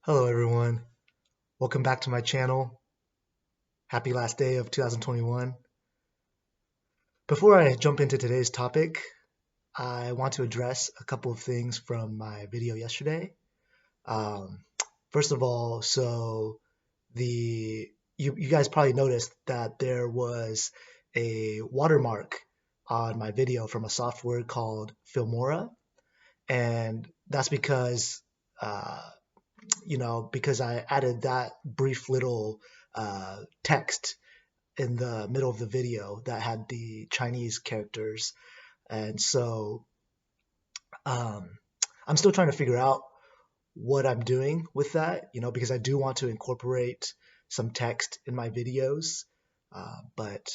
Hello everyone. Welcome back to my channel. Happy last day of 2021. Before I jump into today's topic, I want to address a couple of things from my video yesterday. Um, First of all, you guys probably noticed that there was a watermark on my video from a software called Filmora, and that's uh, because I added that brief little text in the middle of the video that had the Chinese characters. And so um, I'm still trying to figure out what I'm doing with that, because I do want to incorporate some text in my videos. But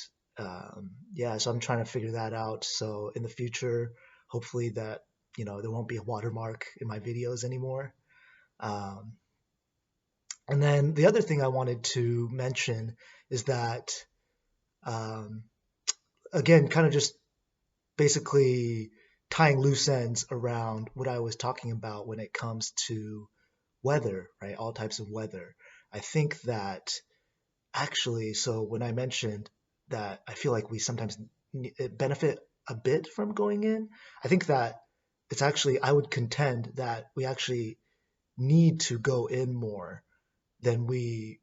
yeah, so I'm trying to figure that out. So in the future, hopefully there won't be a watermark in my videos anymore. Um, And then the other thing I wanted to mention is that, um, again, kind of just basically tying loose ends around what I was talking about when it comes to weather, right? All types of weather. I think that actually, so when I mentioned that I feel like we sometimes benefit a bit from going in, I think that it's actually, I would contend that we actually need to go in more than we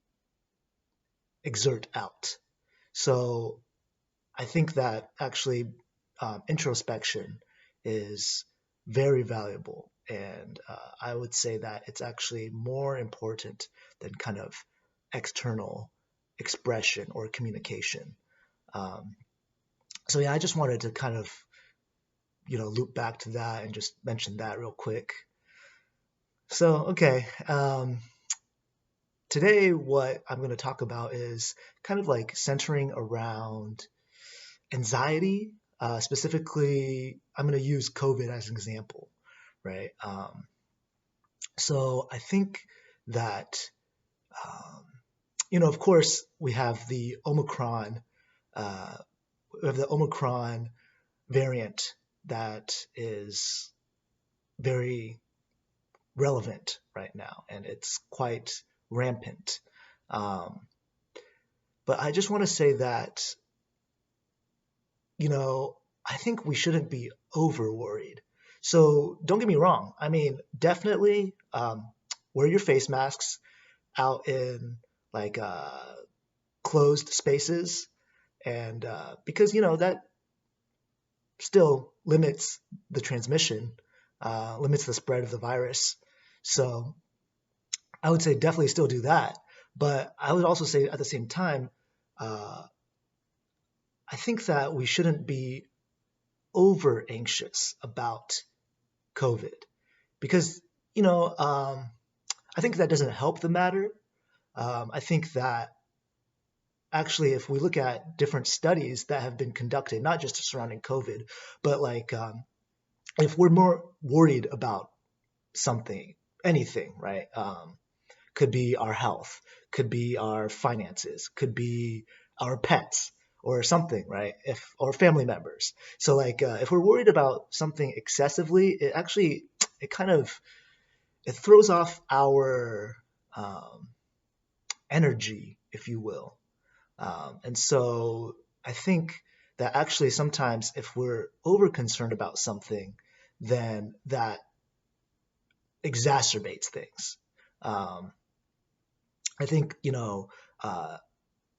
exert out. So I think that actually introspection is very valuable. And I would say that it's actually more important than kind of external expression or communication. Um, so yeah, I just wanted to kind of, loop back to that and just mention that real quick. So, okay. Today, what I'm going to talk about is kind of like centering around anxiety. Specifically, I'm going to use COVID as an example, right? So I think that, um, of course, uh, we have the Omicron variant that is very relevant right now, and it's quite rampant. Um, but I just want to say that, you know, I think we shouldn't be over worried. So don't get me wrong. I mean, definitely wear your face masks out in like closed spaces, and because that still limits the transmission, limits the spread of the virus. So I would say definitely still do that. But I would also say at the same time, uh, I think that we shouldn't be over anxious about COVID because you know I think that doesn't help the matter. I think that actually, if we look at different studies that have been conducted, not just surrounding COVID, but like if we're more worried about something, anything, right? Could be our health, could be our finances, could be our pets or something, right? If or family members. So like if we're worried about something excessively, it actually it kind of it throws off our um, energy, if you will. And so I think that actually sometimes if we're over concerned about something, then that exacerbates things. Um, I think, uh,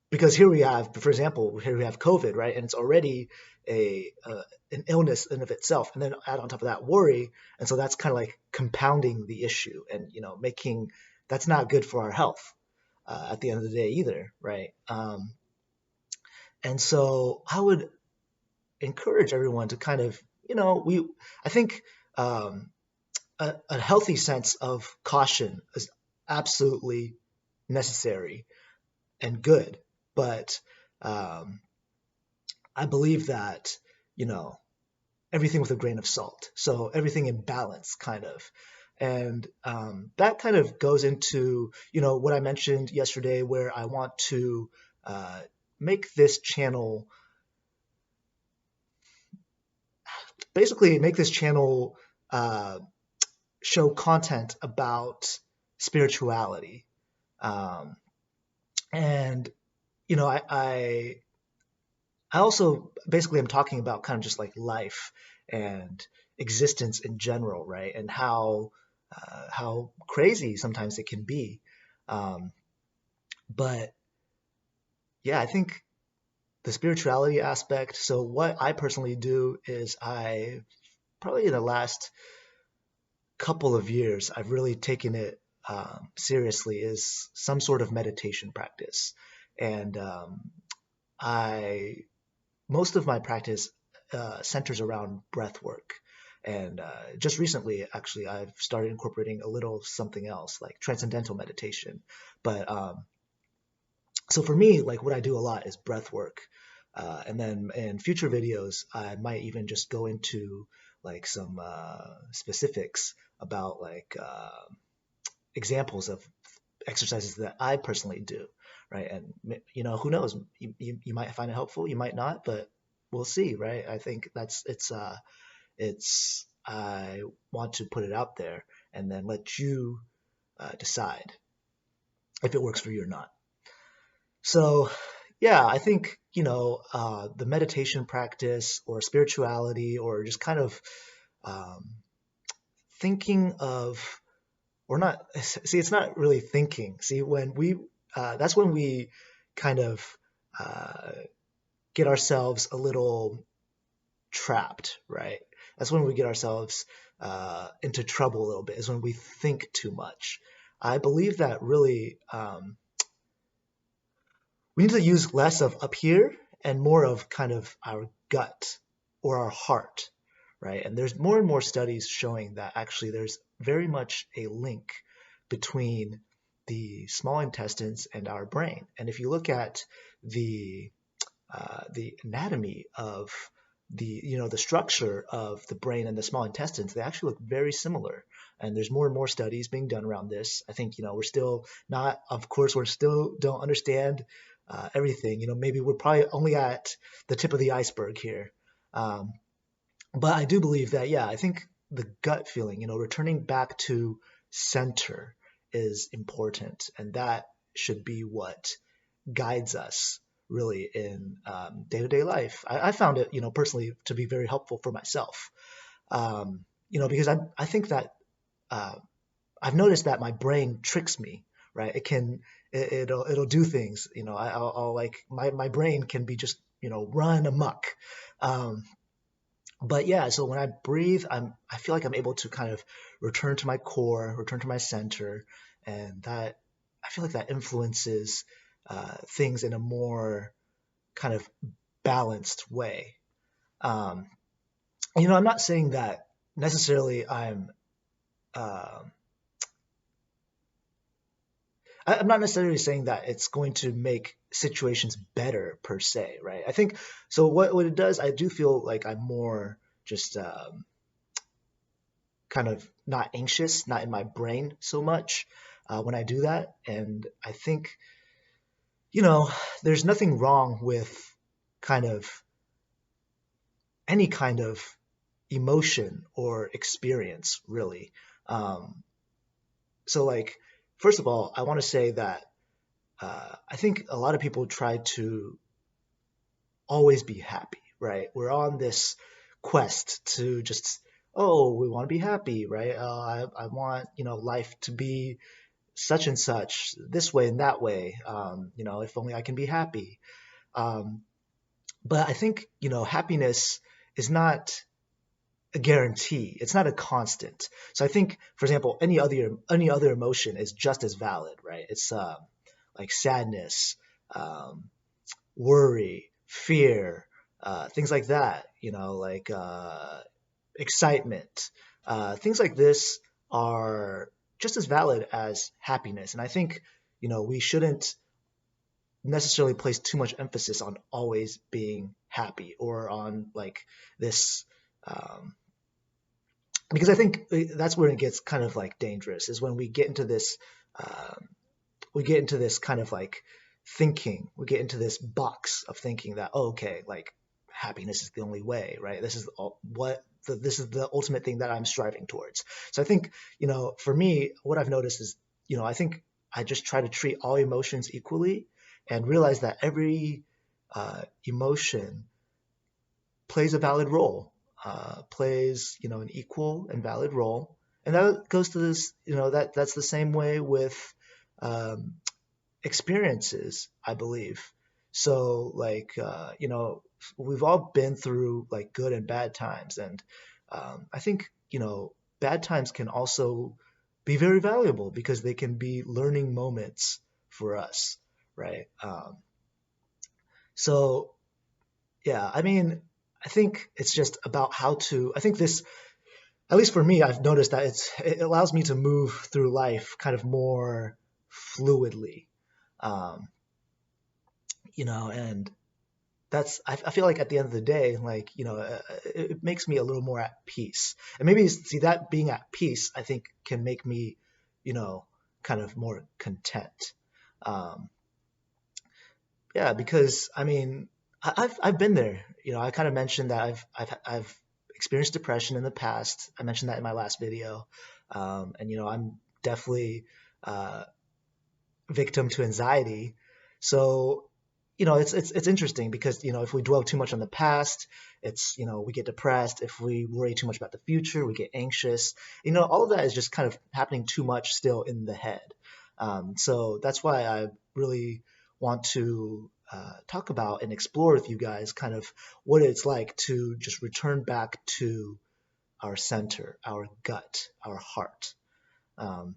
because here we have, for example, here we have COVID, right? And it's already an illness in of itself, and then add on top of that worry, and so that's kind of like compounding the issue, and making that's not good for our health at the end of the day either, right? And so I would encourage everyone to kind of, I think um, a healthy sense of caution is absolutely necessary and good, but um, I believe that, you know, everything with a grain of salt. So everything in balance, kind of. And that kind of goes into, what I mentioned yesterday, where I want to uh, make this channel, basically make this channel uh, show content about spirituality. Um, and you know, I also basically am talking about kind of just like life and existence in general, right? And how crazy sometimes it can be. Um, but yeah, I think the spirituality aspect. So what I personally do is I probably in the last couple of years I've really taken it seriously is some sort of meditation practice, and I most of my practice centers around breath work. And just recently, actually, I've started incorporating a little something else like transcendental meditation. But so for me, like what I do a lot is breath work. And then in future videos, I might even just go into like some specifics about like examples of exercises that I personally do, right? And you know, who knows? You might find it helpful, you might not, but we'll see, right? I think it's I want to put it out there and then let you decide if it works for you or not. So yeah, I think you know the meditation practice or spirituality or just kind of um, thinking of or not see it's not really thinking see when we that's when we kind of uh, get ourselves a little trapped, right? That's when we get ourselves into trouble a little bit, is when we think too much. I believe that really we need to use less of up here and more of kind of our gut or our heart, right? And there's more and more studies showing that actually there's very much a link between the small intestines and our brain. And if you look at the the anatomy of the structure of the brain and the small intestines, they actually look very similar. And there's more and more studies being done around this. I think we're still not, of course, we're still don't understand everything. Maybe we're probably only at the tip of the iceberg here. Um, but I do believe that, yeah, I think the gut feeling, returning back to center is important, and that should be what guides us really in day-to-day life. I found it, personally, to be very helpful for myself. Because I think that uh, I've noticed that my brain tricks me, right? It'll do things, I'll like my brain can be just run amok. Um, but yeah, so when I breathe, I feel like I'm able to kind of return to my core, return to my center, and that I feel like that influences things in a more kind of balanced way. Um, I'm not saying that necessarily um I'm not necessarily saying that it's going to make situations better per se, right? I think so. What it does, I do feel like I'm more just kind of not anxious, not in my brain so much when I do that, and I think you know there's nothing wrong with kind of any kind of emotion or experience, really. Um, so, like, first of all, I want to say that I think a lot of people try to always be happy, right? We're on this quest to just, oh, we want to be happy, right? I want, life to be such and such, this way and that way. If only I can be happy. Um, but I think, happiness is not a guarantee. It's not a constant. So I think, for example, any other emotion is just as valid, right? It's like sadness, um, worry, fear, things like that. Like excitement, things like this are just as valid as happiness. And I think we shouldn't necessarily place too much emphasis on always being happy or on like this. Because I think that's where it gets kind of like dangerous is when um, we get into this kind of like thinking, we get into this box of thinking that, oh, okay, like happiness is the only way, right? This is the ultimate thing that I'm striving towards. So I think, for me, what I've noticed is I think I just try to treat all emotions equally and realize that every emotion plays a valid role, plays, an equal and valid role. And that goes to this, that's the same way with um, experiences, I believe. So like, we've all been through like good and bad times. And I think, bad times can also be very valuable because they can be learning moments for us, right? So yeah, I mean, I think it's just about how to, I think this, at least for me, I've noticed that it allows me to move through life kind of more fluidly. Um, and I feel like at the end of the day, like, it makes me a little more at peace. And maybe see that being at peace, I think can make me, you know, kind of more content. Um, yeah, because I mean, I've been there. I kind of mentioned that I've experienced depression in the past. I mentioned that in my last video, and I'm definitely uh, victim to anxiety. So, it's interesting because if we dwell too much on the past, it's we get depressed. If we worry too much about the future, we get anxious. All of that is just kind of happening too much still in the head. So that's why I really want to talk about and explore with you guys kind of what it's like to just return back to our center, our gut, our heart. Um,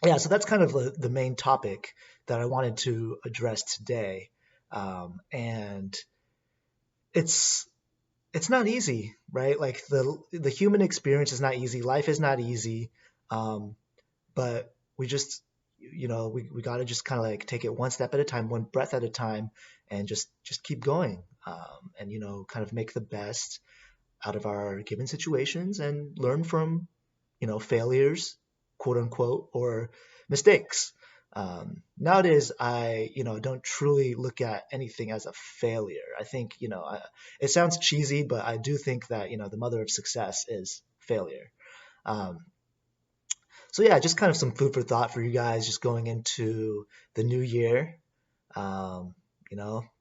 yeah, so that's kind of the main topic that I wanted to address today. And it's it's not easy, right? Like the human experience is not easy. Life is not easy. Um, but we just we got to just kind of like take it one step at a time, one breath at a time, and just keep going. And kind of make the best out of our given situations and learn from failures, quote unquote, or mistakes. Nowadays, I don't truly look at anything as a failure. I think it sounds cheesy, but I do think that the mother of success is failure. Um, so yeah, just kind of some food for thought for you guys, just going into the new year.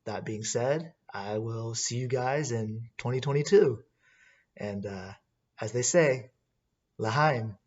That being said, I will see you guys in 2022. And as they say, Lahaim.